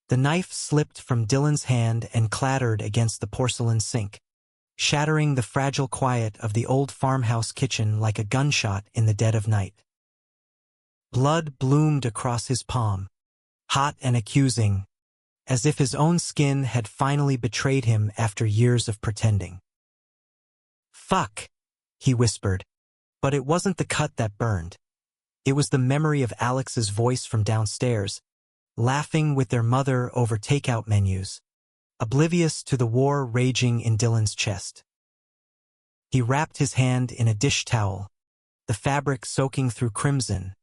The knife slipped from Dylan's hand and clattered against the porcelain sink, shattering the fragile quiet of the old farmhouse kitchen like a gunshot in the dead of night. Blood bloomed across his palm, hot and accusing, as if his own skin had finally betrayed him after years of pretending. "Fuck," he whispered, but it wasn't the cut that burned. It was the memory of Alex's voice from downstairs, laughing with their mother over takeout menus, oblivious to the war raging in Dylan's chest. He wrapped his hand in a dish towel, the fabric soaking through crimson,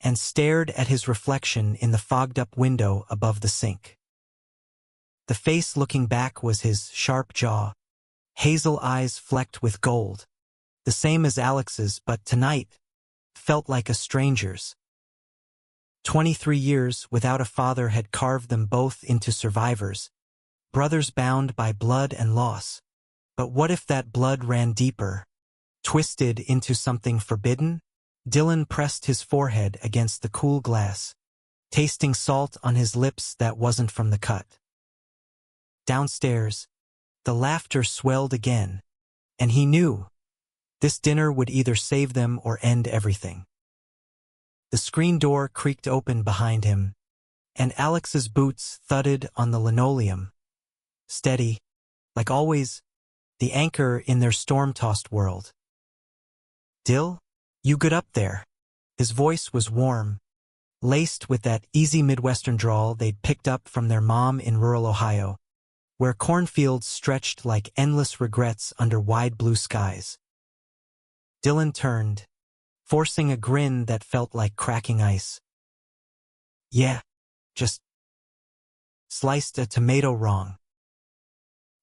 and stared at his reflection in the fogged-up window above the sink. The face looking back was his sharp jaw, hazel eyes flecked with gold, the same as Alex's, but tonight felt like a stranger's. 23 years without a father had carved them both into survivors, brothers bound by blood and loss. But what if that blood ran deeper, twisted into something forbidden? Dylan pressed his forehead against the cool glass, tasting salt on his lips that wasn't from the cut. Downstairs, the laughter swelled again, and he knew this dinner would either save them or end everything. The screen door creaked open behind him, and Alex's boots thudded on the linoleum. Steady, like always, the anchor in their storm-tossed world. "Dill, you good up there?" His voice was warm, laced with that easy Midwestern drawl they'd picked up from their mom in rural Ohio, where cornfields stretched like endless regrets under wide blue skies. Dylan turned, forcing a grin that felt like cracking ice. "Yeah, just sliced a tomato wrong."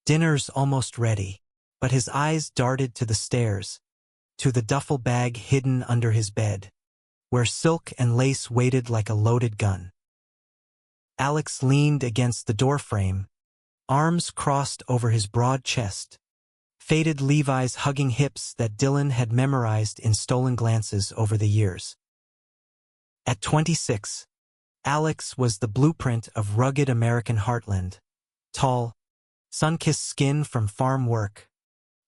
Dinner's almost ready, but his eyes darted to the stairs, to the duffel bag hidden under his bed, where silk and lace waited like a loaded gun. Alex leaned against the doorframe, arms crossed over his broad chest, faded Levi's hugging hips that Dylan had memorized in stolen glances over the years. At 26, Alex was the blueprint of rugged American heartland, tall, sun-kissed skin from farm work,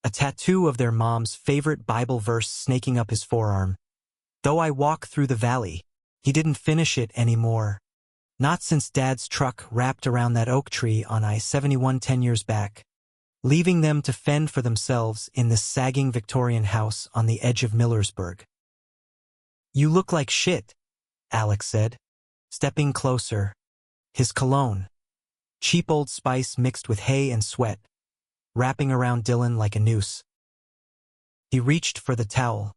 a tattoo of their mom's favorite Bible verse snaking up his forearm. "Though I walk through the valley," he didn't finish it anymore. Not since Dad's truck wrapped around that oak tree on I-71 10 years back, leaving them to fend for themselves in this sagging Victorian house on the edge of Millersburg. "You look like shit," Alex said, stepping closer. His cologne, cheap Old Spice mixed with hay and sweat, wrapping around Dylan like a noose. He reached for the towel,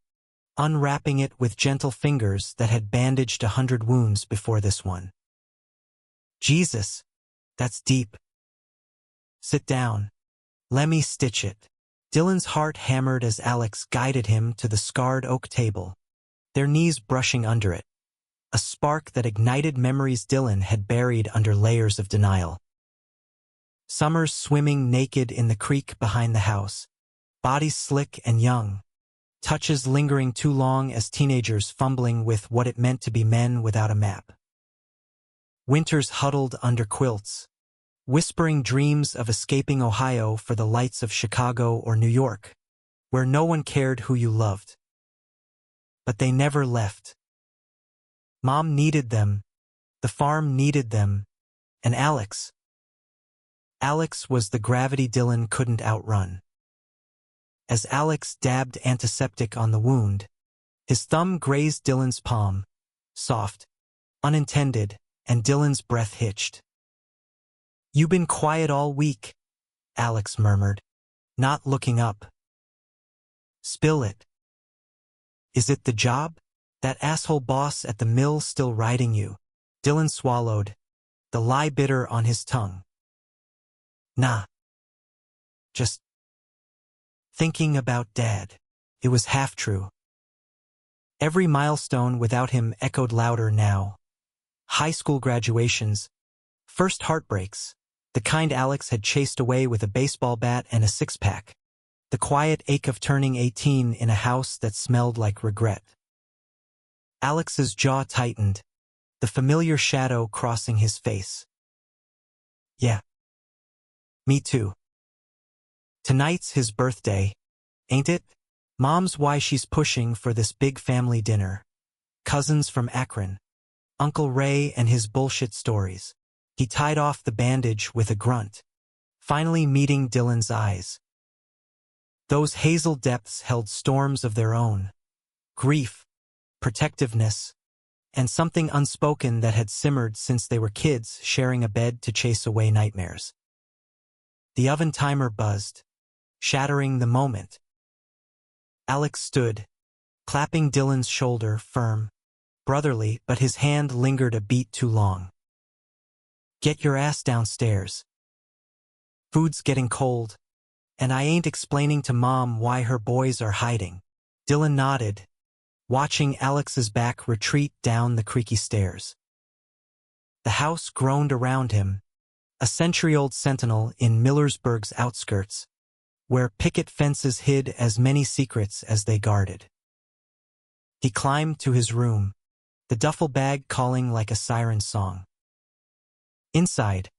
unwrapping it with gentle fingers that had bandaged 100 wounds before this one. "Jesus, that's deep. Sit down. Let me stitch it." Dylan's heart hammered as Alex guided him to the scarred oak table, their knees brushing under it, a spark that ignited memories Dylan had buried under layers of denial. Summers swimming naked in the creek behind the house, bodies slick and young, touches lingering too long as teenagers fumbling with what it meant to be men without a map. Winters huddled under quilts, whispering dreams of escaping Ohio for the lights of Chicago or New York, where no one cared who you loved. But they never left. Mom needed them, the farm needed them, and Alex was the gravity Dylan couldn't outrun. As Alex dabbed antiseptic on the wound, his thumb grazed Dylan's palm, soft, unintended, and Dylan's breath hitched. "You been quiet all week," Alex murmured, not looking up. "Spill it. Is it the job? That asshole boss at the mill still riding you?" Dylan swallowed, the lie bitter on his tongue. "Nah. Just thinking about Dad." It was half true. Every milestone without him echoed louder now. High school graduations, first heartbreaks, the kind Alex had chased away with a baseball bat and a six-pack, the quiet ache of turning 18 in a house that smelled like regret. Alex's jaw tightened, the familiar shadow crossing his face. Yeah, me too. Tonight's his birthday, ain't it? Mom's why she's pushing for this big family dinner. Cousins from Akron. Uncle Ray and his bullshit stories. He tied off the bandage with a grunt, finally meeting Dylan's eyes. Those hazel depths held storms of their own. Grief, protectiveness, and something unspoken that had simmered since they were kids sharing a bed to chase away nightmares. The oven timer buzzed, shattering the moment. Alex stood, clapping Dylan's shoulder, firm, brotherly, but his hand lingered a beat too long. Get your ass downstairs. Food's getting cold, and I ain't explaining to Mom why her boys are hiding. Dylan nodded, watching Alex's back retreat down the creaky stairs. The house groaned around him, a century-old sentinel in Millersburg's outskirts, where picket fences hid as many secrets as they guarded. He climbed to his room, the duffel bag calling like a siren song. Inside,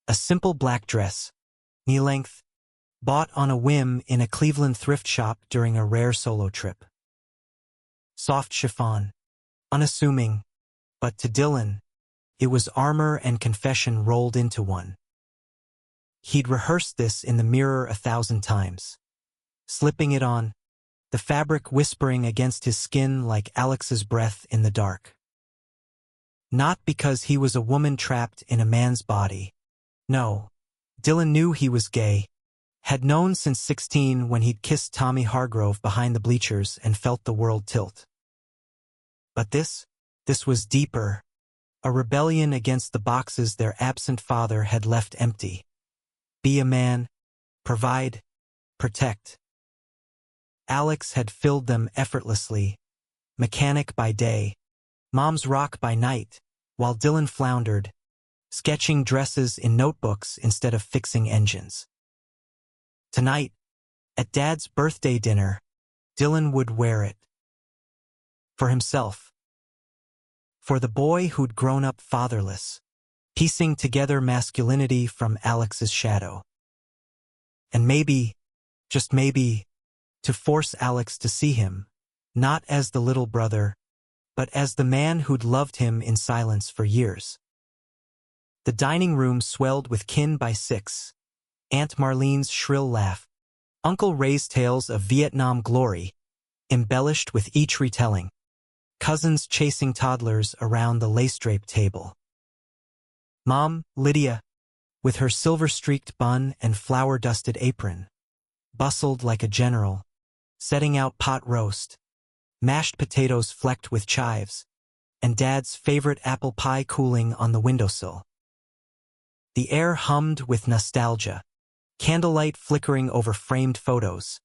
a simple black dress, knee-length, bought on a whim in a Cleveland thrift shop during a rare solo trip. Soft chiffon, unassuming, but to Dylan, it was armor and confession rolled into one. He'd rehearsed this in the mirror 1,000 times, slipping it on, the fabric whispering against his skin like Alex's breath in the dark. Not because he was a woman trapped in a man's body. No, Dylan knew he was gay, had known since 16 when he'd kissed Tommy Hargrove behind the bleachers and felt the world tilt. But this was deeper, a rebellion against the boxes their absent father had left empty. Be a man, provide, protect. Alex had filled them effortlessly, mechanic by day, Mom's rock by night, while Dylan floundered, sketching dresses in notebooks instead of fixing engines. Tonight, at Dad's birthday dinner, Dylan would wear it. For himself. For the boy who'd grown up fatherless, piecing together masculinity from Alex's shadow. And maybe, just maybe, to force Alex to see him, not as the little brother, but as the man who'd loved him in silence for years. The dining room swelled with kin by 6, Aunt Marlene's shrill laugh, Uncle Ray's tales of Vietnam glory, embellished with each retelling, cousins chasing toddlers around the lace-draped table. Mom, Lydia, with her silver-streaked bun and flour-dusted apron, bustled like a general, setting out pot roast, mashed potatoes flecked with chives, and Dad's favorite apple pie cooling on the windowsill. The air hummed with nostalgia, candlelight flickering over framed photos.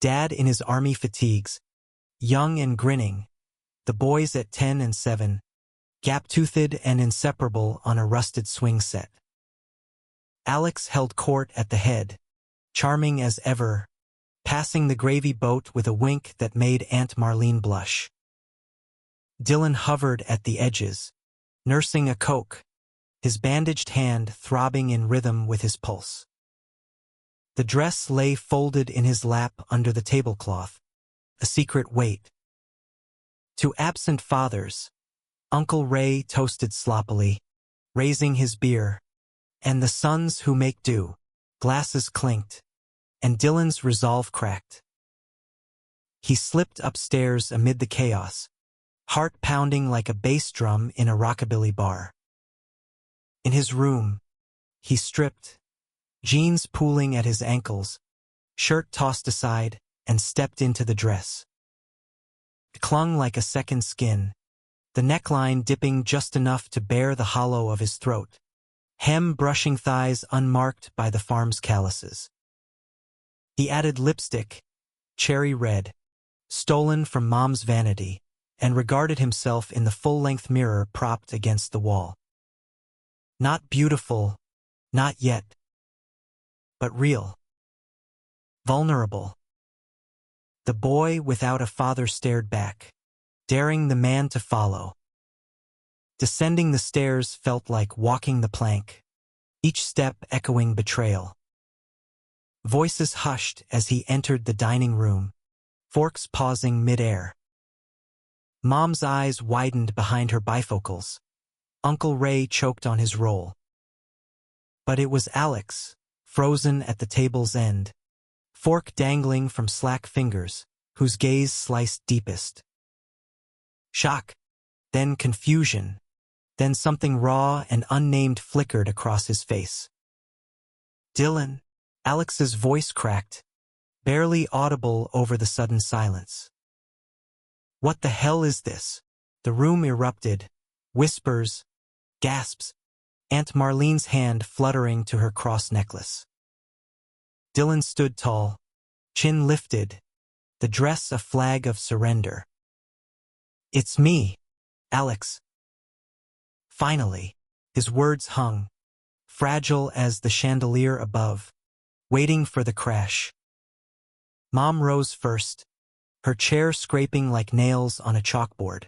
Dad in his army fatigues, young and grinning, the boys at 10 and 7, gap-toothed and inseparable on a rusted swing set. Alex held court at the head, charming as ever, passing the gravy boat with a wink that made Aunt Marlene blush. Dylan hovered at the edges, nursing a Coke, his bandaged hand throbbing in rhythm with his pulse. The dress lay folded in his lap under the tablecloth, a secret weight. To absent fathers, Uncle Ray toasted sloppily, raising his beer, and the sons who make do, glasses clinked, and Dylan's resolve cracked. He slipped upstairs amid the chaos, heart pounding like a bass drum in a rockabilly bar. In his room, he stripped, jeans pooling at his ankles, shirt tossed aside, and stepped into the dress. It clung like a second skin, the neckline dipping just enough to bare the hollow of his throat, hem brushing thighs unmarked by the farm's calluses. He added lipstick, cherry red, stolen from Mom's vanity, and regarded himself in the full-length mirror propped against the wall. Not beautiful, not yet, but real. Vulnerable. The boy without a father stared back, daring the man to follow. Descending the stairs felt like walking the plank, each step echoing betrayal. Voices hushed as he entered the dining room, forks pausing mid-air. Mom's eyes widened behind her bifocals. Uncle Ray choked on his roll. But it was Alex, frozen at the table's end, fork dangling from slack fingers, whose gaze sliced deepest. Shock, then confusion, then something raw and unnamed flickered across his face. "Dylan," Alex's voice cracked, barely audible over the sudden silence. "What the hell is this?" The room erupted, whispers, gasps, Aunt Marlene's hand fluttering to her cross necklace. Dylan stood tall, chin lifted, the dress a flag of surrender. "It's me, Alex." Finally, his words hung, fragile as the chandelier above, waiting for the crash. Mom rose first, her chair scraping like nails on a chalkboard.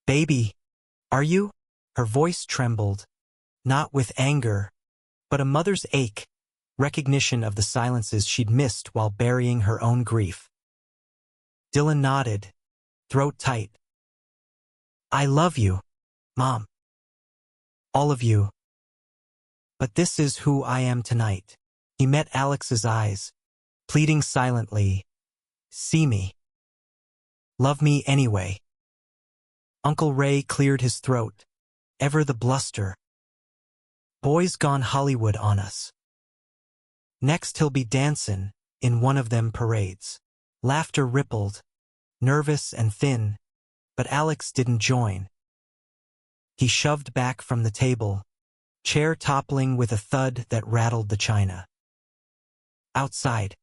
"Baby, are you?" Her voice trembled, not with anger, but a mother's ache, recognition of the silences she'd missed while burying her own grief. Dylan nodded, throat tight. "I love you, Mom. All of you. But this is who I am tonight." He met Alex's eyes, pleading silently, "See me. Love me anyway." Uncle Ray cleared his throat, ever the bluster. "Boys gone Hollywood on us. Next he'll be dancin' in one of them parades." Laughter rippled, nervous and thin, but Alex didn't join. He shoved back from the table, chair toppling with a thud that rattled the china. "Outside.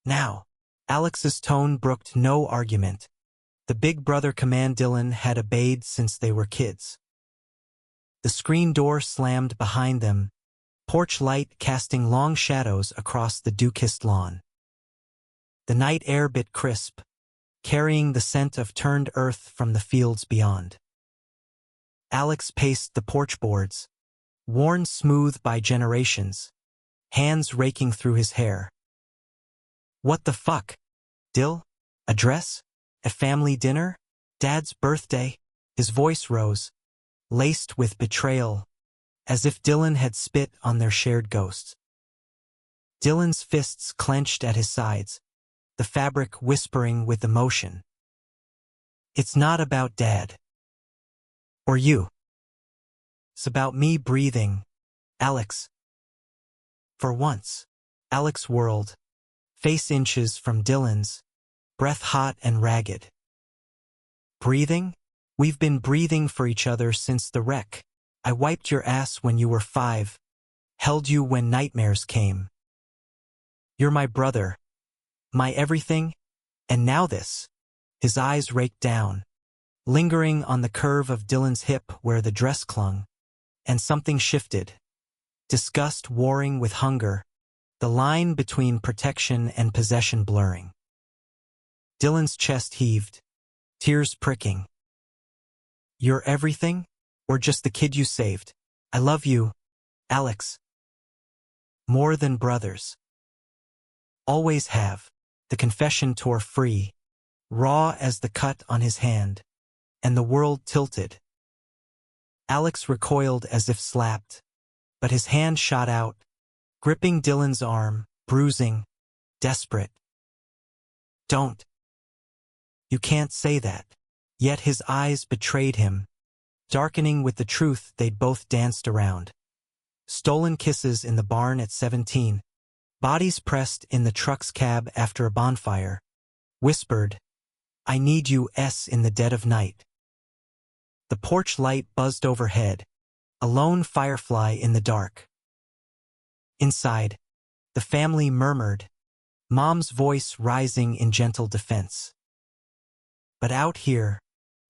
Now." Alex's tone brooked no argument. The big brother command Dylan had obeyed since they were kids. The screen door slammed behind them, porch light casting long shadows across the dew-kissed lawn. The night air bit crisp, carrying the scent of turned earth from the fields beyond. Alex paced the porch boards, worn smooth by generations, hands raking through his hair. "What the fuck? Dill? A dress? A family dinner? Dad's birthday?" His voice rose, laced with betrayal, as if Dylan had spit on their shared ghosts. Dylan's fists clenched at his sides, the fabric whispering with emotion. "It's not about Dad. Or you. It's about me breathing, Alex." For once, Alex whirled, face inches from Dylan's, breath hot and ragged. "Breathing? We've been breathing for each other since the wreck. I wiped your ass when you were 5, held you when nightmares came. You're my brother, my everything, and now this." His eyes raked down, lingering on the curve of Dylan's hip where the dress clung, and something shifted. Disgust warring with hunger, the line between protection and possession blurring. Dylan's chest heaved, tears pricking. "You're everything? Or just the kid you saved? I love you, Alex. More than brothers. Always have." The confession tore free, raw as the cut on his hand, and the world tilted. Alex recoiled as if slapped, but his hand shot out, gripping Dylan's arm, bruising, desperate. "Don't. You can't say that." Yet his eyes betrayed him, darkening with the truth they'd both danced around. Stolen kisses in the barn at 17, bodies pressed in the truck's cab after a bonfire, whispered, "I need you" in the dead of night. The porch light buzzed overhead, a lone firefly in the dark. Inside, the family murmured, Mom's voice rising in gentle defense. But out here,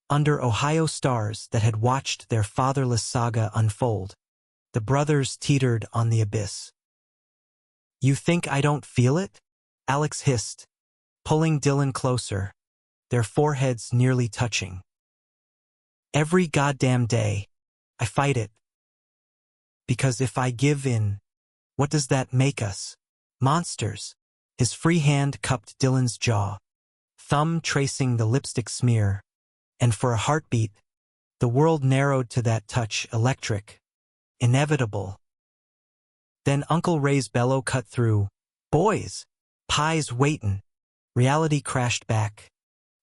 under Ohio stars that had watched their fatherless saga unfold, the brothers teetered on the abyss. "You think I don't feel it?" Alex hissed, pulling Dylan closer, their foreheads nearly touching. "Every goddamn day, I fight it. Because if I give in, what does that make us? Monsters. His free hand cupped Dylan's jaw, thumb tracing the lipstick smear, and for a heartbeat, the world narrowed to that touch, electric, inevitable. Then Uncle Ray's bellow cut through. Boys! Pie's waitin'. Reality crashed back,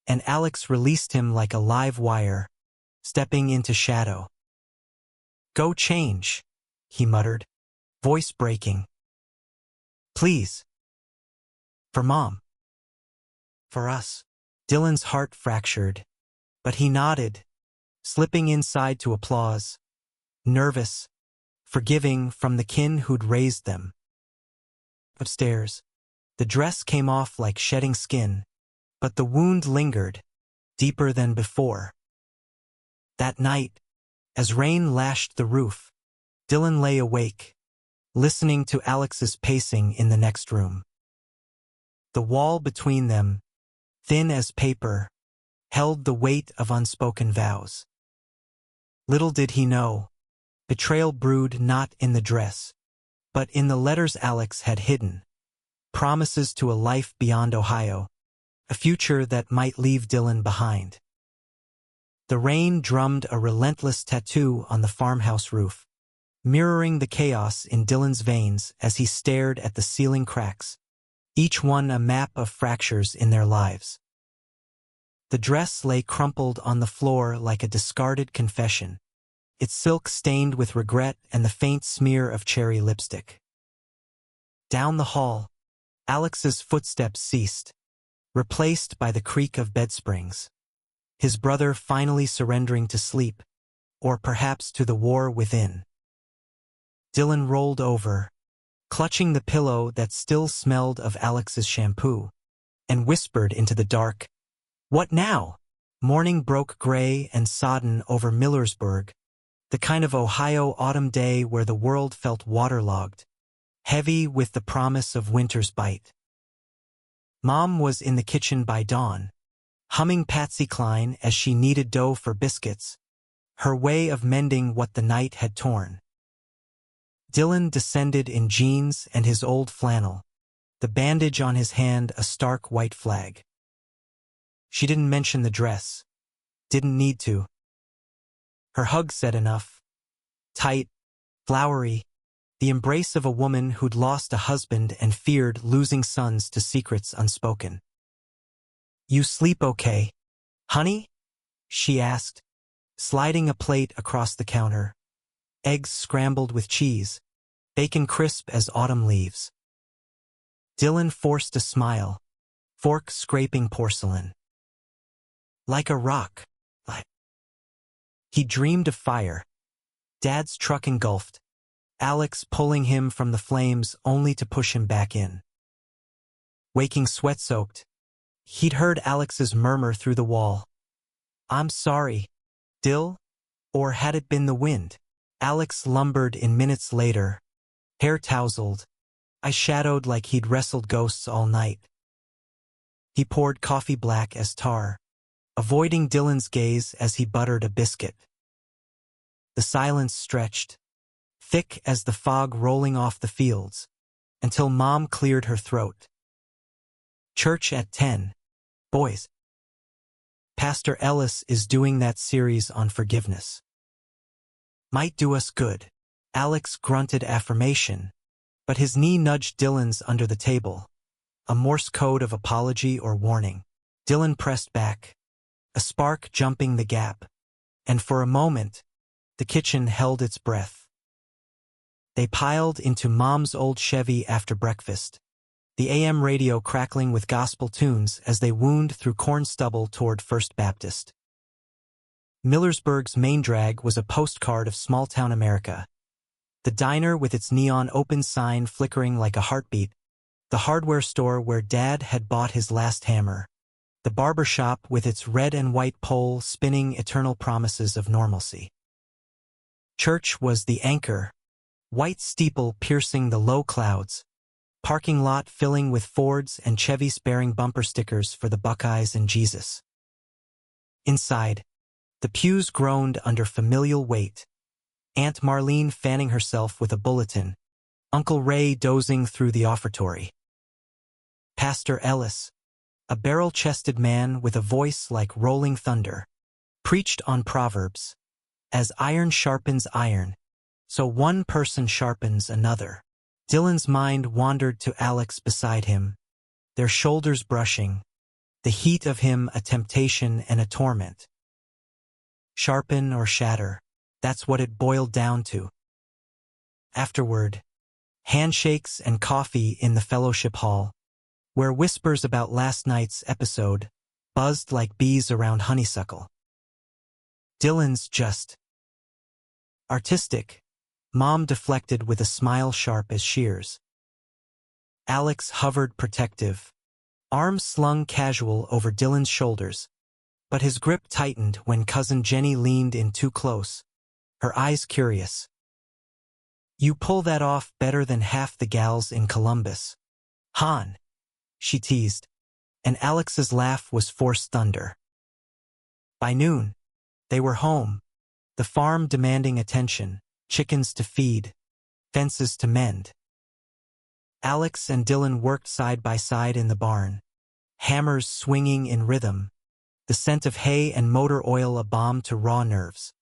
and Alex released him like a live wire, stepping into shadow. Go change, he muttered, voice breaking. Please. For Mom. For us. Dylan's heart fractured, but he nodded, slipping inside to applause, nervous, forgiving from the kin who'd raised them. Upstairs, the dress came off like shedding skin, but the wound lingered, deeper than before. That night, as rain lashed the roof, Dylan lay awake, listening to Alex's pacing in the next room. The wall between them, thin as paper, held the weight of unspoken vows. Little did he know, betrayal brewed not in the dress, but in the letters Alex had hidden, promises to a life beyond Ohio, a future that might leave Dylan behind. The rain drummed a relentless tattoo on the farmhouse roof, mirroring the chaos in Dylan's veins as he stared at the ceiling cracks, each one a map of fractures in their lives. The dress lay crumpled on the floor like a discarded confession, its silk stained with regret and the faint smear of cherry lipstick. Down the hall, Alex's footsteps ceased, replaced by the creak of bedsprings. His brother finally surrendering to sleep, or perhaps to the war within. Dylan rolled over, clutching the pillow that still smelled of Alex's shampoo, and whispered into the dark, "What now?" Morning broke gray and sodden over Millersburg, the kind of Ohio autumn day where the world felt waterlogged, heavy with the promise of winter's bite. Mom was in the kitchen by dawn, humming Patsy Cline as she kneaded dough for biscuits, her way of mending what the night had torn. Dylan descended in jeans and his old flannel, the bandage on his hand a stark white flag. She didn't mention the dress. Didn't need to. Her hug said enough. Tight, flowery, the embrace of a woman who'd lost a husband and feared losing sons to secrets unspoken. "You sleep okay, honey?" she asked, sliding a plate across the counter. Eggs scrambled with cheese, bacon crisp as autumn leaves. Dylan forced a smile, fork scraping porcelain. Like a rock. He dreamed of fire. Dad's truck engulfed, Alex pulling him from the flames only to push him back in. Waking sweat-soaked, he'd heard Alex's murmur through the wall. "I'm sorry, Dill?" Or had it been the wind? Alex lumbered in minutes later, hair tousled, eyes shadowed like he'd wrestled ghosts all night. He poured coffee black as tar, avoiding Dylan's gaze as he buttered a biscuit. The silence stretched, thick as the fog rolling off the fields, until Mom cleared her throat. "Church at 10, boys. Pastor Ellis is doing that series on forgiveness. Might do us good." Alex grunted affirmation, but his knee nudged Dylan's under the table, a Morse code of apology or warning. Dylan pressed back, a spark jumping the gap, and for a moment, the kitchen held its breath. They piled into Mom's old Chevy after breakfast, the AM radio crackling with gospel tunes as they wound through corn stubble toward First Baptist. Millersburg's main drag was a postcard of small-town America. The diner with its neon open sign flickering like a heartbeat, the hardware store where Dad had bought his last hammer, the barber shop with its red and white pole spinning eternal promises of normalcy. Church was the anchor, white steeple piercing the low clouds, parking lot filling with Fords and Chevys bearing bumper stickers for the Buckeyes and Jesus. Inside, the pews groaned under familial weight, Aunt Marlene fanning herself with a bulletin, Uncle Ray dozing through the offertory. Pastor Ellis, a barrel-chested man with a voice like rolling thunder, preached on Proverbs. As iron sharpens iron, so one person sharpens another. Dylan's mind wandered to Alex beside him, their shoulders brushing, the heat of him a temptation and a torment. Sharpen or shatter, that's what it boiled down to. Afterward, handshakes and coffee in the fellowship hall, where whispers about last night's episode buzzed like bees around honeysuckle. Dylan's just artistic, Mom deflected with a smile sharp as shears. Alex hovered protective, arms slung casual over Dylan's shoulders, but his grip tightened when Cousin Jenny leaned in too close, her eyes curious. You pull that off better than half the gals in Columbus. Han, she teased, and Alex's laugh was forced thunder. By noon, they were home, the farm demanding attention, chickens to feed, fences to mend. Alex and Dylan worked side by side in the barn, hammers swinging in rhythm, the scent of hay and motor oil a balm to raw nerves.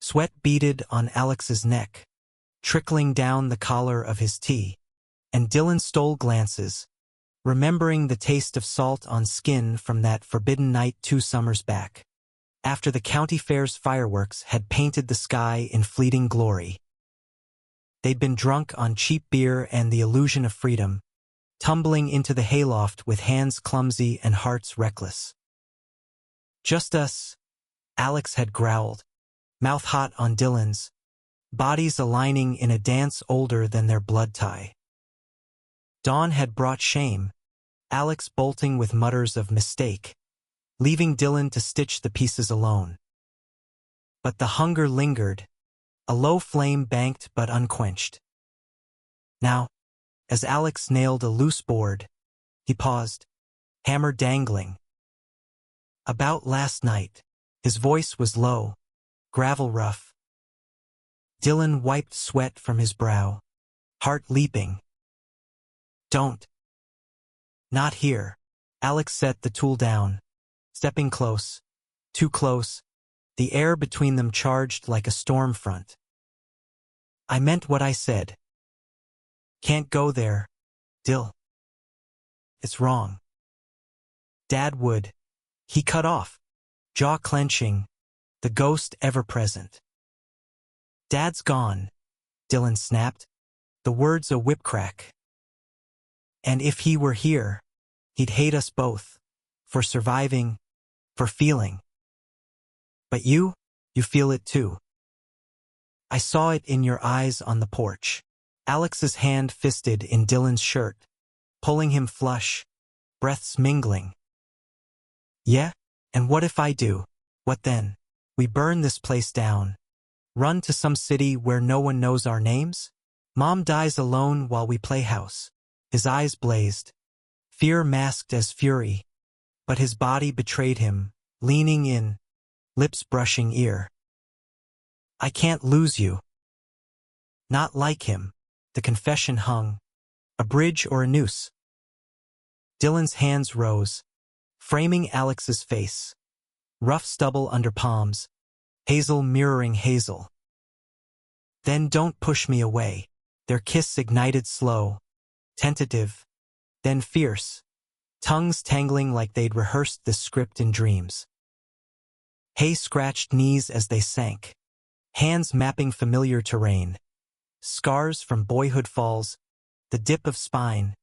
Sweat beaded on Alex's neck, trickling down the collar of his tee, and Dylan stole glances, remembering the taste of salt on skin from that forbidden night 2 summers back, after the county fair's fireworks had painted the sky in fleeting glory. They'd been drunk on cheap beer and the illusion of freedom, tumbling into the hayloft with hands clumsy and hearts reckless. Just us, Alex had growled, mouth hot on Dylan's, bodies aligning in a dance older than their blood tie. Dawn had brought shame, Alex bolting with mutters of mistake, leaving Dylan to stitch the pieces alone. But the hunger lingered, a low flame banked but unquenched. Now, as Alex nailed a loose board, he paused, hammer dangling. About last night, his voice was low, gravel rough. Dylan wiped sweat from his brow, heart leaping. Don't. Not here. Alex set the tool down, stepping close, too close, the air between them charged like a storm front. I meant what I said. Can't go there, Dill. It's wrong. Dad would. He cut off, jaw clenching, the ghost ever present. Dad's gone, Dylan snapped, the words a whip crack. And if he were here, he'd hate us both, for surviving, for feeling. But you feel it too. I saw it in your eyes on the porch. Alex's hand fisted in Dylan's shirt, pulling him flush, breaths mingling. Yeah, and what if I do? What then? We burn this place down. Run to some city where no one knows our names? Mom dies alone while we play house. His eyes blazed, fear masked as fury, but his body betrayed him, leaning in, lips brushing ear. I can't lose you. Not like him, the confession hung, a bridge or a noose. Dylan's hands rose, framing Alex's face, rough stubble under palms, hazel mirroring hazel. Then don't push me away. Their kiss ignited slow, tentative, then fierce, tongues tangling like they'd rehearsed this script in dreams. Hay scratched knees as they sank, hands mapping familiar terrain, scars from boyhood falls, the dip of spine,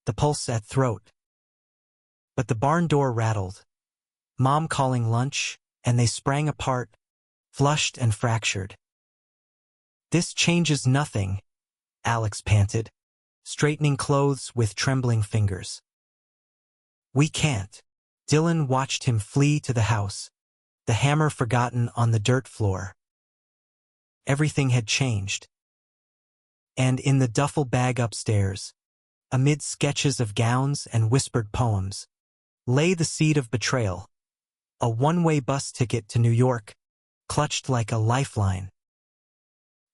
the pulse at throat. But the barn door rattled, Mom calling lunch, and they sprang apart, flushed and fractured. This changes nothing, Alex panted, straightening clothes with trembling fingers. We can't. Dylan watched him flee to the house, the hammer forgotten on the dirt floor. Everything had changed. And in the duffel bag upstairs, amid sketches of gowns and whispered poems, lay the seed of betrayal, a one-way bus ticket to New York, clutched like a lifeline.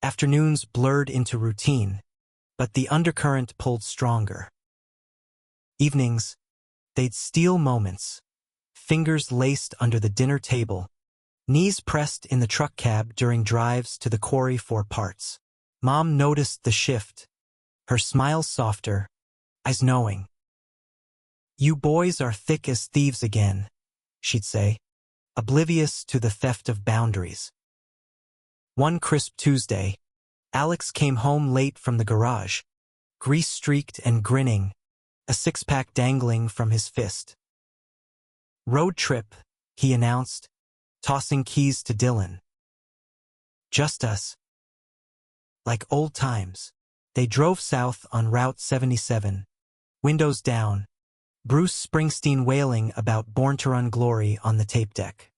Afternoons blurred into routine, but the undercurrent pulled stronger. Evenings, they'd steal moments, fingers laced under the dinner table, knees pressed in the truck cab during drives to the quarry for parts. Mom noticed the shift, her smile softer, eyes knowing. "You boys are thick as thieves again," she'd say, oblivious to the theft of boundaries. One crisp Tuesday, Alex came home late from the garage, grease-streaked and grinning, a six-pack dangling from his fist. "Road trip," he announced, tossing keys to Dylan. "Just us." Like old times, they drove south on Route 77, windows down, Bruce Springsteen wailing about Born to Run glory on the tape deck.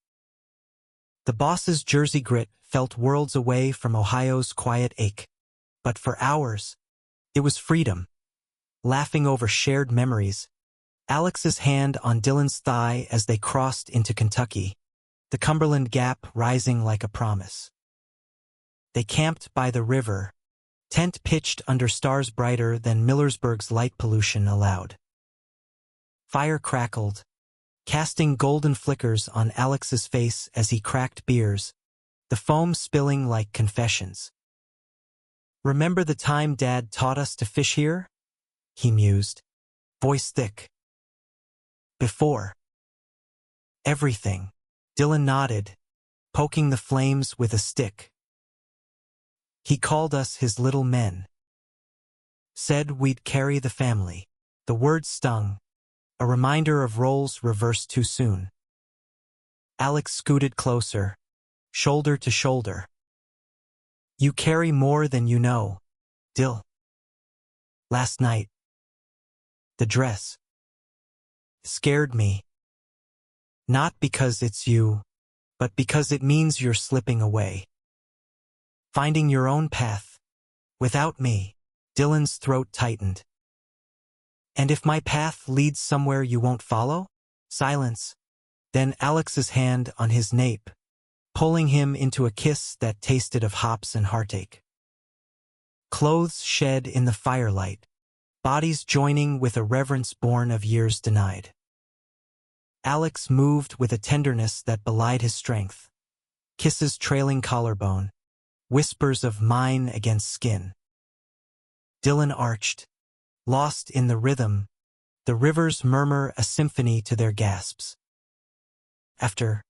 The boss's Jersey grit felt worlds away from Ohio's quiet ache, but for hours, it was freedom. Laughing over shared memories, Alex's hand on Dylan's thigh as they crossed into Kentucky, the Cumberland Gap rising like a promise. They camped by the river, tent pitched under stars brighter than Millersburg's light pollution allowed. Fire crackled, casting golden flickers on Alex's face as he cracked beers, the foam spilling like confessions. "Remember the time Dad taught us to fish here?" he mused, voice thick. "Before everything," Dylan nodded, poking the flames with a stick. "He called us his little men. Said we'd carry the family." The word stung, a reminder of roles reversed too soon. Alex scooted closer, shoulder to shoulder. "You carry more than you know, Dill. Last night, the dress scared me. Not because it's you, but because it means you're slipping away. Finding your own path, without me." Dylan's throat tightened. "And if my path leads somewhere you won't follow?" Silence, then Alex's hand on his nape, pulling him into a kiss that tasted of hops and heartache. Clothes shed in the firelight, bodies joining with a reverence born of years denied. Alex moved with a tenderness that belied his strength, kisses trailing collarbone, whispers of mine against skin. Dylan arched, lost in the rhythm, the rivers murmur a symphony to their gasps. After,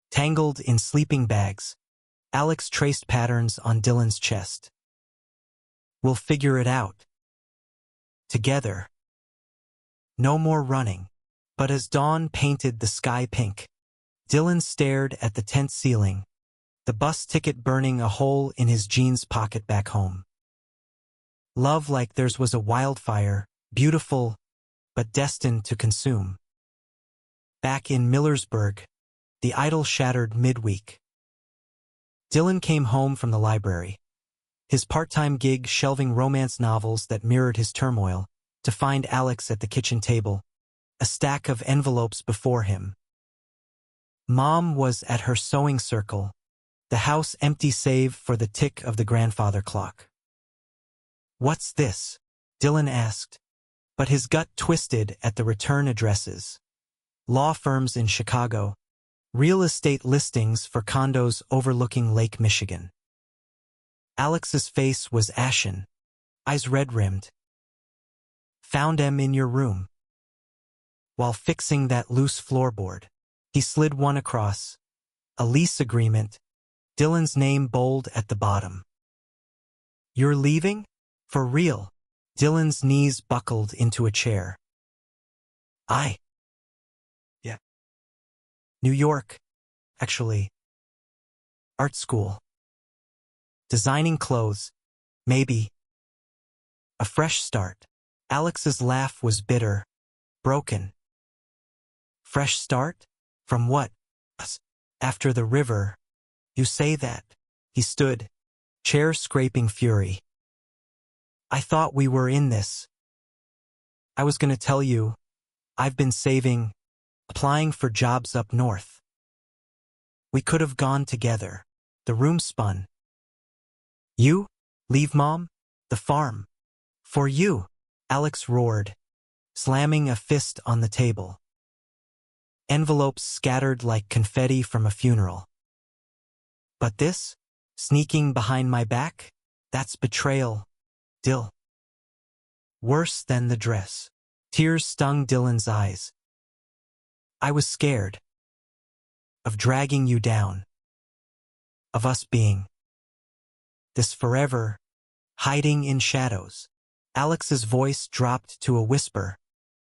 tangled in sleeping bags, Alex traced patterns on Dylan's chest. "We'll figure it out. Together." No more running, but as dawn painted the sky pink, Dylan stared at the tent ceiling, the bus ticket burning a hole in his jeans pocket back home. Love like theirs was a wildfire, beautiful, but destined to consume. Back in Millersburg, the idol shattered midweek. Dylan came home from the library, his part-time gig shelving romance novels that mirrored his turmoil, to find Alex at the kitchen table, a stack of envelopes before him. Mom was at her sewing circle, the house empty save for the tick of the grandfather clock. "What's this?" Dylan asked, but his gut twisted at the return addresses. Law firms in Chicago, real estate listings for condos overlooking Lake Michigan. Alex's face was ashen, eyes red-rimmed. "Found 'em in your room." While fixing that loose floorboard, he slid one across, a lease agreement, Dylan's name bold at the bottom. "You're leaving? For real?" Dylan's knees buckled into a chair. Yeah. New York, actually. Art school. Designing clothes, maybe. A fresh start. Alex's laugh was bitter, broken. Fresh start? From what? Us. After the river. You say that. He stood, chair scraping fury. "I thought we were in this. I was going to tell you, I've been saving, applying for jobs up north. We could have gone together." The room spun. You? Leave Mom? The farm? For you? Alex roared, slamming a fist on the table. Envelopes scattered like confetti from a funeral. But this? Sneaking behind my back? That's betrayal, Dill. Worse than the dress. Tears stung Dylan's eyes. I was scared. Of dragging you down. Of us being. This forever, hiding in shadows. Alex's voice dropped to a whisper,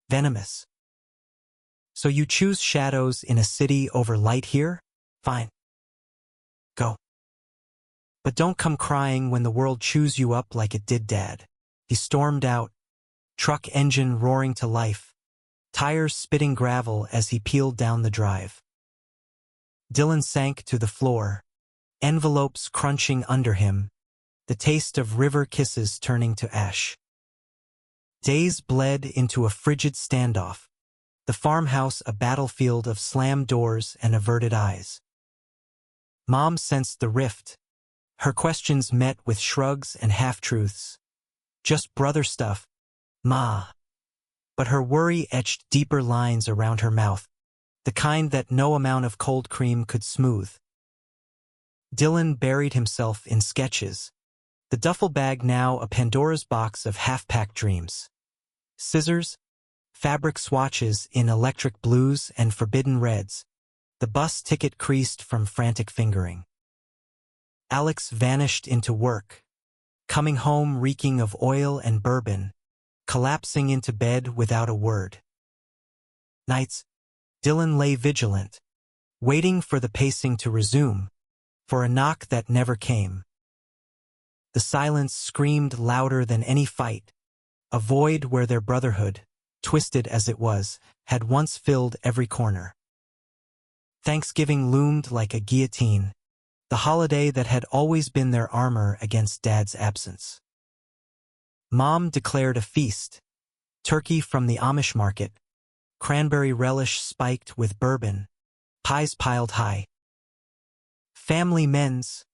venomous. So you choose shadows in a city over light here? Fine. Go. But don't come crying when the world chews you up like it did Dad. He stormed out, truck engine roaring to life, tires spitting gravel as he peeled down the drive. Dylan sank to the floor, envelopes crunching under him, the taste of river kisses turning to ash. Days bled into a frigid standoff, the farmhouse a battlefield of slammed doors and averted eyes. Mom sensed the rift, her questions met with shrugs and half-truths. Just brother stuff, Ma. But her worry etched deeper lines around her mouth, the kind that no amount of cold cream could smooth. Dylan buried himself in sketches, the duffel bag now a Pandora's box of half-packed dreams. Scissors, fabric swatches in electric blues and forbidden reds, the bus ticket creased from frantic fingering. Alex vanished into work, coming home reeking of oil and bourbon, collapsing into bed without a word. Nights, Dylan lay vigilant, waiting for the pacing to resume, for a knock that never came. The silence screamed louder than any fight, a void where their brotherhood, twisted as it was, had once filled every corner. Thanksgiving loomed like a guillotine, the holiday that had always been their armor against Dad's absence. Mom declared a feast, turkey from the Amish market, cranberry relish spiked with bourbon, pies piled high. Family men's,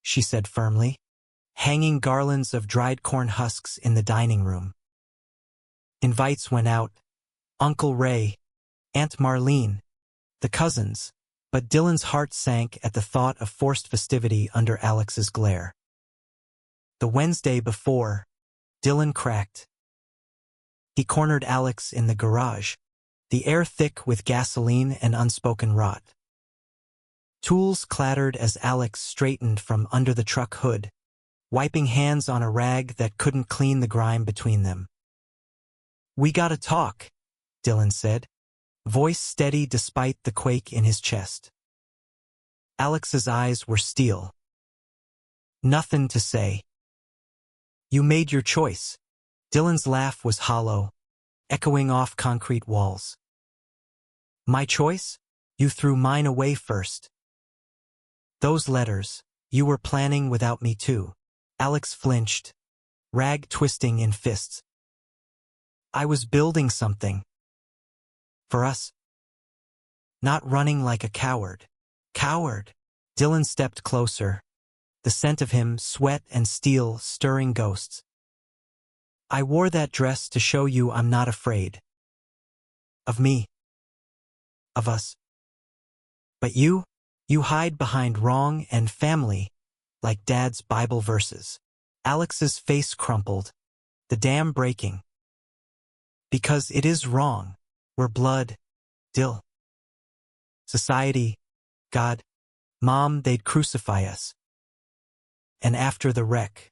she said firmly, hanging garlands of dried corn husks in the dining room. Invites went out, Uncle Ray, Aunt Marlene, the cousins, but Dylan's heart sank at the thought of forced festivity under Alex's glare. The Wednesday before, Dylan cracked. He cornered Alex in the garage, the air thick with gasoline and unspoken rot. Tools clattered as Alex straightened from under the truck hood, wiping hands on a rag that couldn't clean the grime between them. We gotta talk, Dylan said, voice steady despite the quake in his chest. Alex's eyes were steel. Nothing to say. You made your choice. Dylan's laugh was hollow, echoing off concrete walls. My choice? You threw mine away first. Those letters, you were planning without me too. Alex flinched, rag twisting in fists. I was building something. For us. Not running like a coward. Coward. Dylan stepped closer, the scent of him, sweat and steel, stirring ghosts. I wore that dress to show you I'm not afraid. Of me. Of us. But you hide behind wrong and family, like Dad's Bible verses. Alex's face crumpled, the dam breaking. Because it is wrong. We're blood, Dill. Society, God, Mom, they'd crucify us. And after the wreck.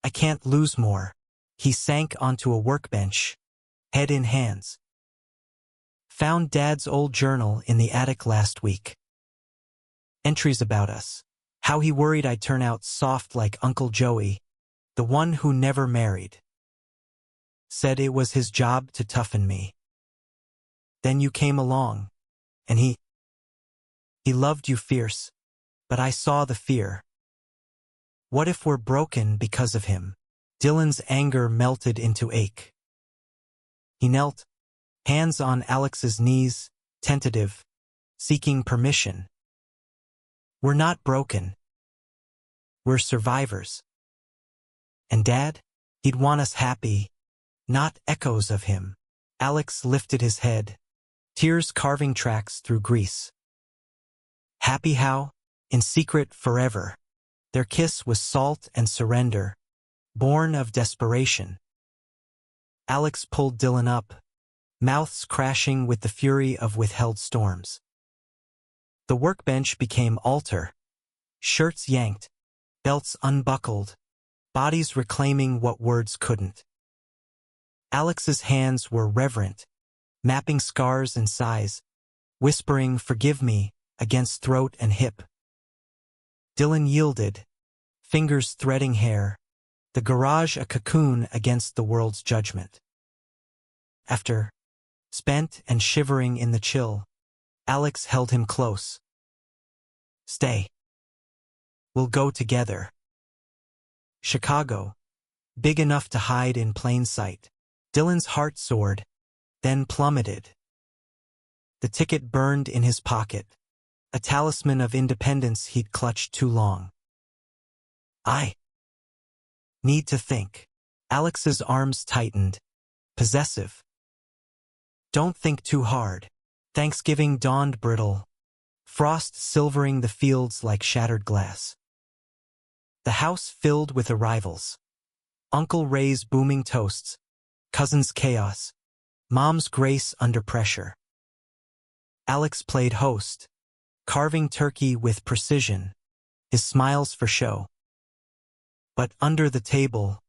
I can't lose more. He sank onto a workbench, head in hands. Found Dad's old journal in the attic last week. Entries about us. How he worried I'd turn out soft like Uncle Joey, the one who never married. Said it was his job to toughen me. Then you came along, and he loved you fierce, but I saw the fear. What if we're broken because of him? Dylan's anger melted into ache. He knelt, hands on Alex's knees, tentative, seeking permission. We're not broken. We're survivors. And Dad? He'd want us happy, not echoes of him. Alex lifted his head, tears carving tracks through grease. Happy how? In secret forever. Their kiss was salt and surrender, born of desperation. Alex pulled Dylan up, mouths crashing with the fury of withheld storms. The workbench became altar, shirts yanked, belts unbuckled, bodies reclaiming what words couldn't. Alex's hands were reverent, mapping scars and sighs, whispering "forgive me" against throat and hip. Dylan yielded, fingers threading hair, the garage a cocoon against the world's judgment. After, spent and shivering in the chill, Alex held him close. Stay. We'll go together. Chicago, big enough to hide in plain sight. Dylan's heart soared, then plummeted. The ticket burned in his pocket, a talisman of independence he'd clutched too long. I need to think. Alex's arms tightened, possessive. Don't think too hard. Thanksgiving dawned brittle, frost silvering the fields like shattered glass. The house filled with arrivals. Uncle Ray's booming toasts, cousin's chaos, mom's grace under pressure. Alex played host, carving turkey with precision, his smiles for show. But under the table,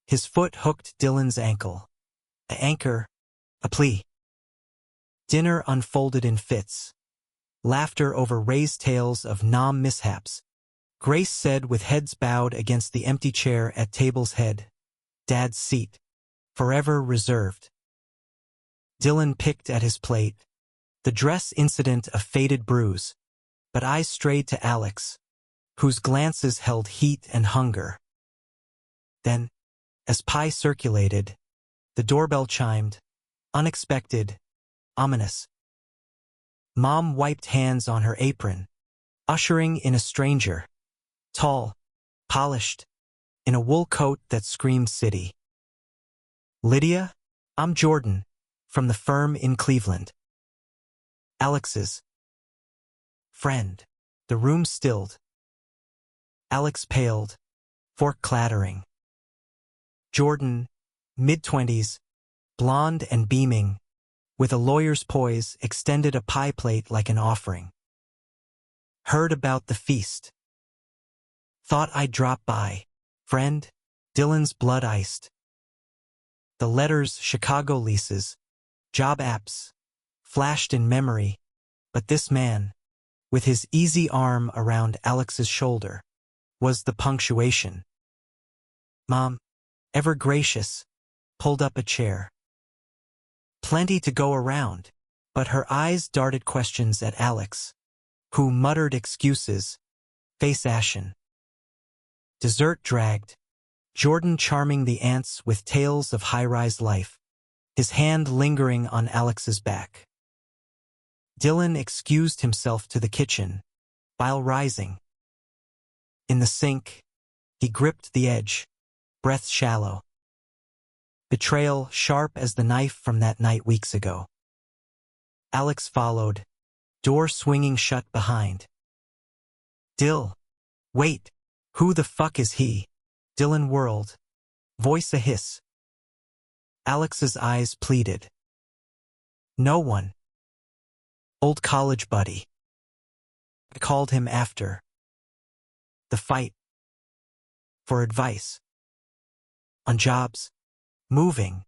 his foot hooked Dylan's ankle. An anchor, a plea. Dinner unfolded in fits. Laughter over Ray's tales of nom mishaps. Grace said with heads bowed against the empty chair at table's head, Dad's seat, forever reserved. Dylan picked at his plate, the dress incident a faded bruise, but eyes strayed to Alex, whose glances held heat and hunger. Then, as pie circulated, the doorbell chimed, unexpected, ominous. Mom wiped hands on her apron, ushering in a stranger, tall, polished, in a wool coat that screamed city. Lydia, I'm Jordan, from the firm in Cleveland. Alex's friend. The room stilled. Alex paled, fork clattering. Jordan, mid-20s, blonde and beaming, with a lawyer's poise, extended a pie plate like an offering. Heard about the feast. Thought I'd drop by. Friend, Dylan's blood iced. The letters, Chicago leases, job apps, flashed in memory, but this man, with his easy arm around Alex's shoulder, was the punctuation. Mom, ever gracious, pulled up a chair. Plenty to go around, but her eyes darted questions at Alex, who muttered excuses, face ashen. Dessert dragged, Jordan charming the aunts with tales of high-rise life, his hand lingering on Alex's back. Dylan excused himself to the kitchen, while rising. In the sink, he gripped the edge, breath shallow. Betrayal sharp as the knife from that night weeks ago. Alex followed, door swinging shut behind. Dill. Wait, who the fuck is he? Dylan whirled, voice a hiss. Alex's eyes pleaded. No one. Old college buddy. I called him after the fight. For advice. On jobs. Moving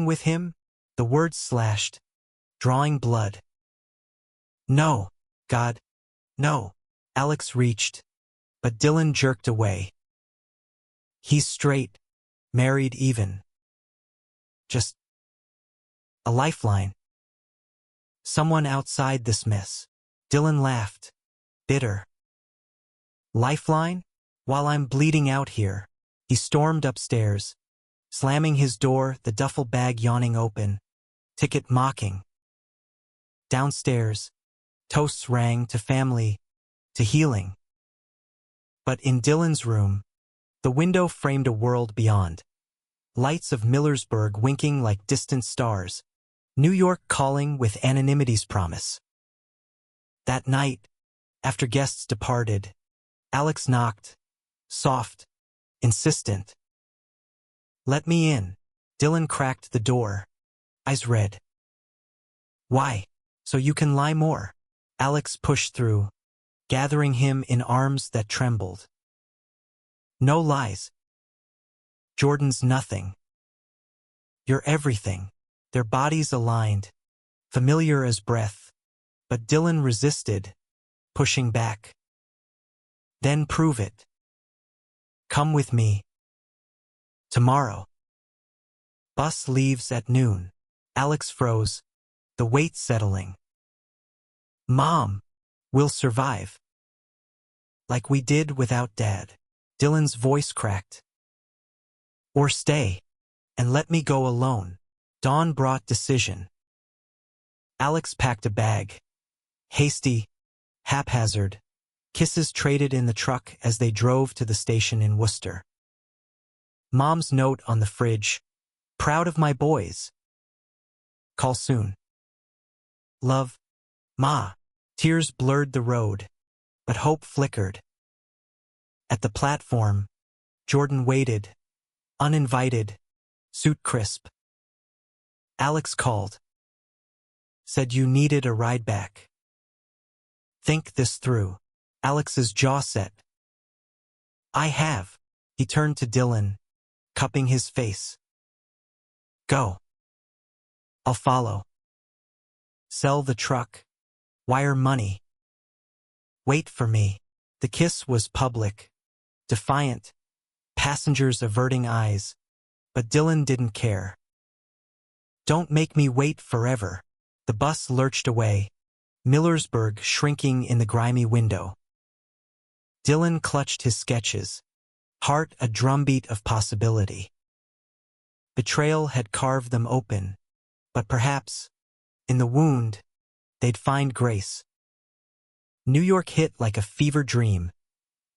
with him? The words slashed, drawing blood. No, God, no. Alex reached, but Dylan jerked away. He's straight, married even. Just a lifeline. Someone outside this mess. Dylan laughed, bitter. Lifeline? While I'm bleeding out here. He stormed upstairs, slamming his door, the duffel bag yawning open, ticket mocking. Downstairs, toasts rang to family, to healing. But in Dylan's room, the window framed a world beyond. Lights of Millersburg winking like distant stars, New York calling with anonymity's promise. That night, after guests departed, Alex knocked, soft, insistent. "Let me in." Dylan cracked the door, eyes red. "Why? So you can lie more." Alex pushed through, gathering him in arms that trembled. "No lies. Jordan's nothing. You're everything." Their bodies aligned, familiar as breath, but Dylan resisted, pushing back. "Then prove it. Come with me. Tomorrow." "Bus leaves at noon." Alex froze, the weight settling. "Mom, we'll survive. Like we did without Dad." Dylan's voice cracked. "Or stay, and let me go alone." Dawn brought decision. Alex packed a bag. Hasty, haphazard, kisses traded in the truck as they drove to the station in Worcester. Mom's note on the fridge, "Proud of my boys. Call soon. Love, Ma." Tears blurred the road, but hope flickered. At the platform, Jordan waited, uninvited, suit crisp. Alex called. Said you needed a ride back. "Think this through." Alex's jaw set. "I have." He turned to Dylan, cupping his face. "Go. I'll follow. Sell the truck. Wire money. Wait for me." The kiss was public, defiant, passengers averting eyes, but Dylan didn't care. "Don't make me wait forever." The bus lurched away, Millersburg shrinking in the grimy window. Dylan clutched his sketches, heart a drumbeat of possibility. Betrayal had carved them open, but perhaps, in the wound, they'd find grace. New York hit like a fever dream,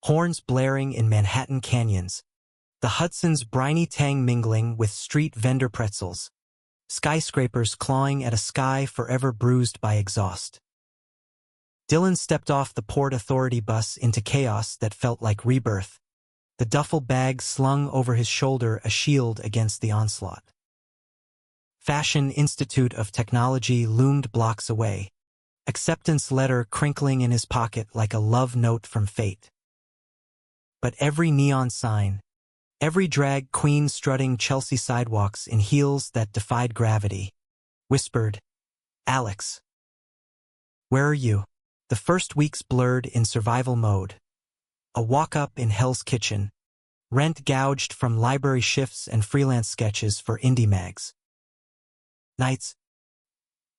horns blaring in Manhattan canyons, the Hudson's briny tang mingling with street vendor pretzels, skyscrapers clawing at a sky forever bruised by exhaust. Dylan stepped off the Port Authority bus into chaos that felt like rebirth, the duffel bag slung over his shoulder a shield against the onslaught. Fashion Institute of Technology loomed blocks away, acceptance letter crinkling in his pocket like a love note from fate. But every neon sign, every drag queen strutting Chelsea sidewalks in heels that defied gravity, whispered, "Alex. Where are you?" The first weeks blurred in survival mode. A walk-up in Hell's Kitchen, rent gouged from library shifts and freelance sketches for indie mags. Nights,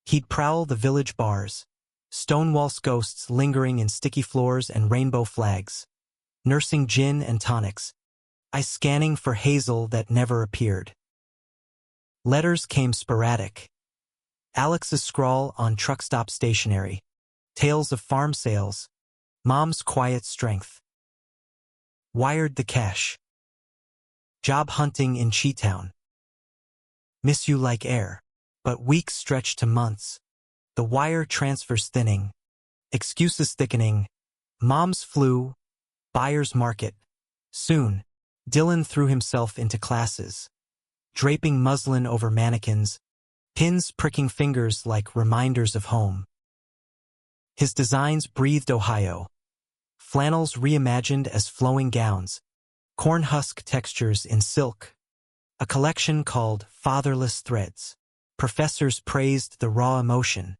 he'd prowl the village bars, Stonewall's ghosts lingering in sticky floors and rainbow flags, nursing gin and tonics, eyes scanning for Hazel that never appeared. Letters came sporadic. Alex's scrawl on truck stop stationery, tales of farm sales, Mom's quiet strength. Wired the cash. Job hunting in Cheetown. Miss you like air. But weeks stretched to months. The wire transfers thinning. Excuses thickening. Mom's flu. Buyer's market. Soon, Dylan threw himself into classes, draping muslin over mannequins, pins pricking fingers like reminders of home. His designs breathed Ohio. Flannels reimagined as flowing gowns, corn husk textures in silk. A collection called Fatherless Threads. Professors praised the raw emotion,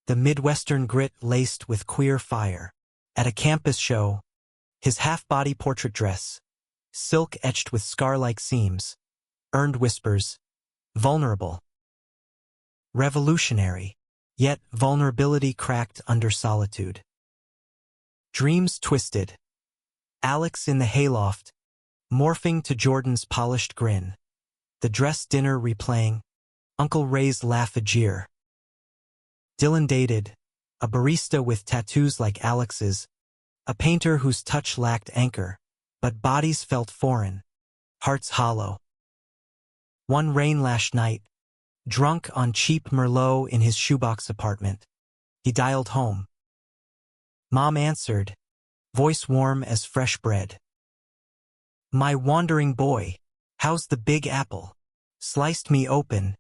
the Midwestern grit laced with queer fire. At a campus show, his half-body portrait dress, silk etched with scar-like seams, earned whispers, vulnerable. Revolutionary, yet vulnerability cracked under solitude. Dreams twisted. Alex in the hayloft, morphing to Jordan's polished grin. The dress dinner replaying, Uncle Ray's laugh a jeer. Dylan dated, a barista with tattoos like Alex's, A painter whose touch lacked anchor, but bodies felt foreign, hearts hollow. One rain-lashed night, drunk on cheap Merlot in his shoebox apartment, he dialed home. Mom answered, voice warm as fresh bread. My wandering boy, how's the Big Apple? Sliced me open,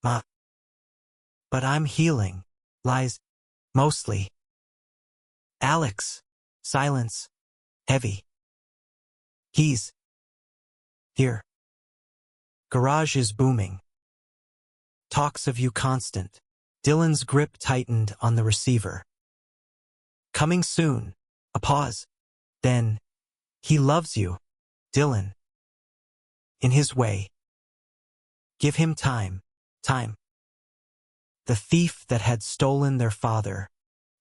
Ma. But I'm healing. Lies. Mostly. Alex. Silence. Heavy. He's here. Garage is booming. Talks of you constant. Dylan's grip tightened on the receiver. Coming soon. A pause. Then, he loves you, Dylan. In his way. Give him time. Time. The thief that had stolen their father,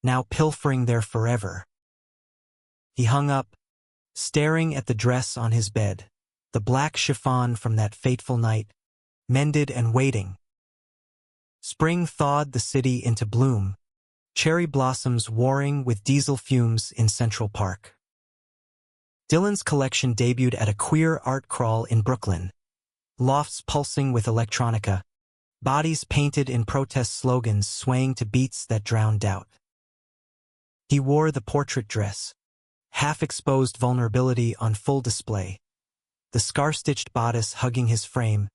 now pilfering there forever. He hung up, staring at the dress on his bed, the black chiffon from that fateful night, mended and waiting. Spring thawed the city into bloom, cherry blossoms warring with diesel fumes in Central Park. Dylan's collection debuted at a queer art crawl in Brooklyn, lofts pulsing with electronica, bodies painted in protest slogans swaying to beats that drowned doubt. He wore the portrait dress, half-exposed vulnerability on full display, the scar-stitched bodice hugging his frame,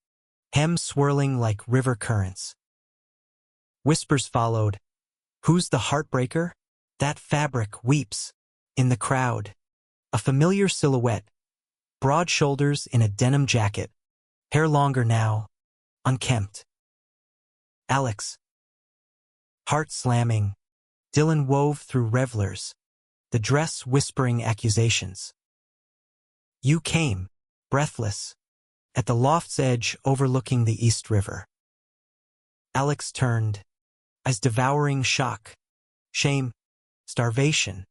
hem swirling like river currents. Whispers followed. Who's the heartbreaker? That fabric weeps. In the crowd. A familiar silhouette. Broad shoulders in a denim jacket. Hair longer now. Unkempt. Alex. Heart slamming. Dylan wove through revelers. The dress whispering accusations. You came, breathless, at the loft's edge overlooking the East River. Alex turned, eyes devouring shock, shame, starvation.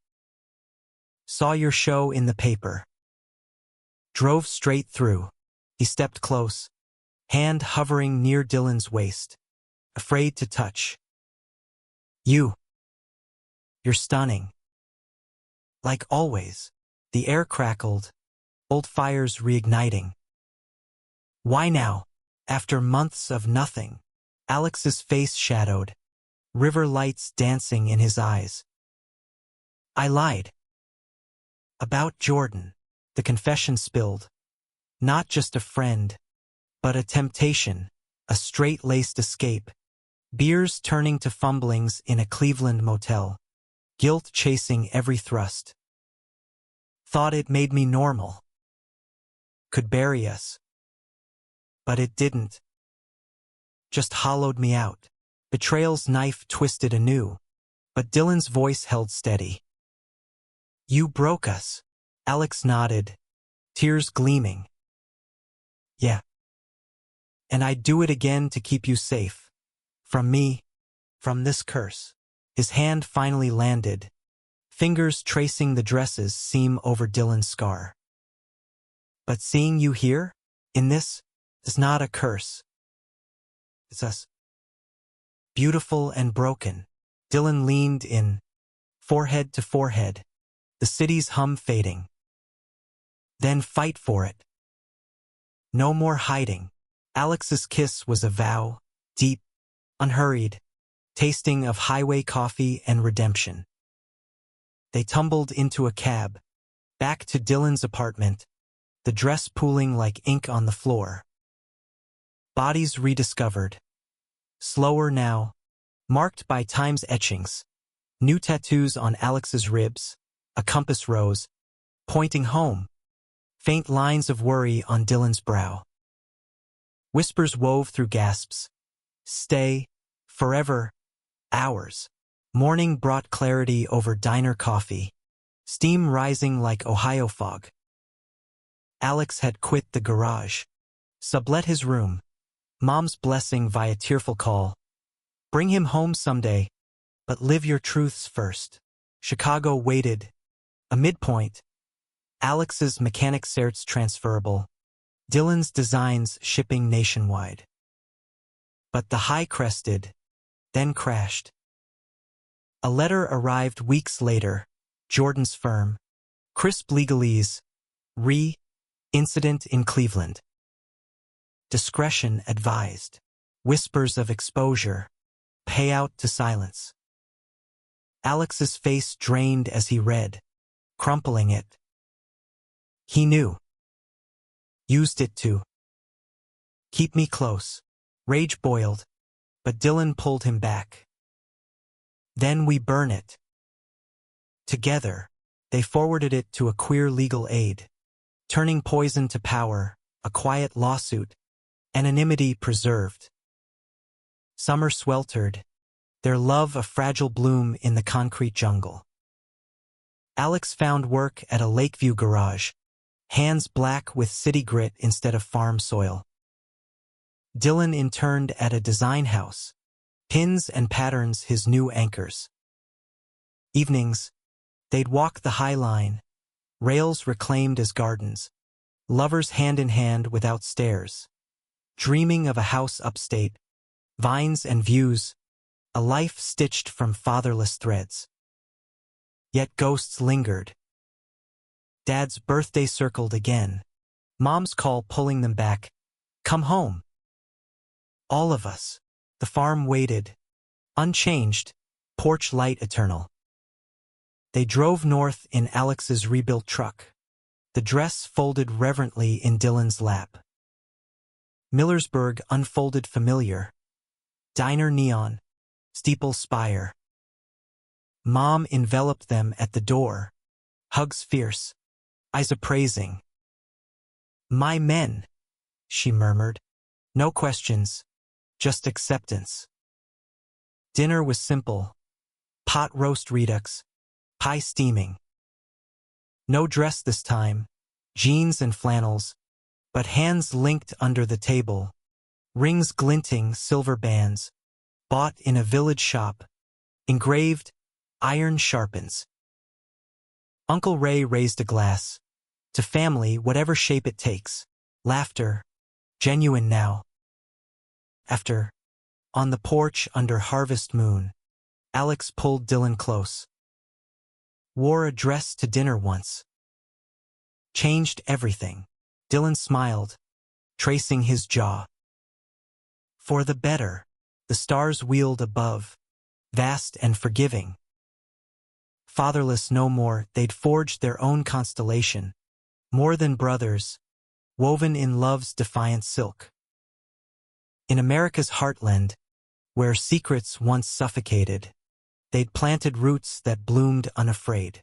Saw your show in the paper. Drove straight through. He stepped close, hand hovering near Dylan's waist, afraid to touch. You're stunning. Like always, the air crackled, old fires reigniting. Why now, after months of nothing? Alex's face shadowed, river lights dancing in his eyes. I lied. About Jordan, the confession spilled. Not just a friend, but a temptation, a straight-laced escape. Beers turning to fumblings in a Cleveland motel. Guilt chasing every thrust. Thought it made me normal. Could bury us. But it didn't. Just hollowed me out. Betrayal's knife twisted anew, but Dylan's voice held steady. You broke us. Alex nodded, tears gleaming. Yeah. And I'd do it again to keep you safe. From me, from this curse. His hand finally landed, fingers tracing the dress's seam over Dylan's scar. But seeing you here, in this, is not a curse. It's us. Beautiful and broken. Dylan leaned in, forehead to forehead, the city's hum fading. Then fight for it. No more hiding. Alex's kiss was a vow, deep, unhurried, tasting of highway coffee and redemption. They tumbled into a cab, back to Dylan's apartment, the dress pooling like ink on the floor. Bodies rediscovered. Slower now, marked by time's etchings. New tattoos on Alex's ribs, a compass rose, pointing home. Faint lines of worry on Dylan's brow. Whispers wove through gasps. Stay, forever, hours. Morning brought clarity over diner coffee, steam rising like Ohio fog. Alex had quit the garage, sublet his room, Mom's blessing via tearful call. Bring him home someday, but live your truths first. Chicago waited. A midpoint. Alex's mechanic certs transferable. Dylan's designs shipping nationwide. But the high crested, then crashed. A letter arrived weeks later, Jordan's firm, Crisp legalese. Incident in Cleveland. Discretion advised. Whispers of exposure. Payout to silence. Alex's face drained as he read, crumpling it. He knew. Used it to keep me close. Rage boiled, but Dylan pulled him back. Then we burn it. Together, they forwarded it to a queer legal aid, turning poison to power, a quiet lawsuit, anonymity preserved. Summer sweltered, their love a fragile bloom in the concrete jungle. Alex found work at a Lakeview garage, hands black with city grit instead of farm soil. Dylan interned at a design house, pins and patterns his new anchors. Evenings, they'd walk the High Line, rails reclaimed as gardens, lovers hand in hand without stairs, dreaming of a house upstate, vines and views, a life stitched from fatherless threads. Yet ghosts lingered. Dad's birthday circled again, Mom's call pulling them back, come home. All of us, the farm waited, unchanged, porch light eternal. They drove north in Alex's rebuilt truck, the dress folded reverently in Dylan's lap. Millersburg unfolded familiar, diner neon, steeple spire. Mom enveloped them at the door, hugs fierce, eyes appraising. My men, she murmured, no questions, just acceptance. Dinner was simple, pot roast redux, pie steaming. No dress this time, jeans and flannels, but hands linked under the table, rings glinting silver bands, bought in a village shop, engraved, iron sharpens. Uncle Ray raised a glass, to family whatever shape it takes, laughter, genuine now. After, on the porch under harvest moon, Alex pulled Dylan close. Wore a dress to dinner once. Changed everything. Dylan smiled, tracing his jaw. For the better, the stars wheeled above, vast and forgiving. Fatherless no more, they'd forged their own constellation, more than brothers, woven in love's defiant silk. In America's heartland, where secrets once suffocated, they'd planted roots that bloomed unafraid.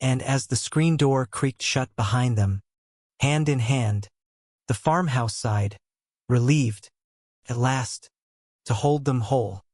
And as the screen door creaked shut behind them, hand in hand, the farmhouse sighed, relieved, at last, to hold them whole.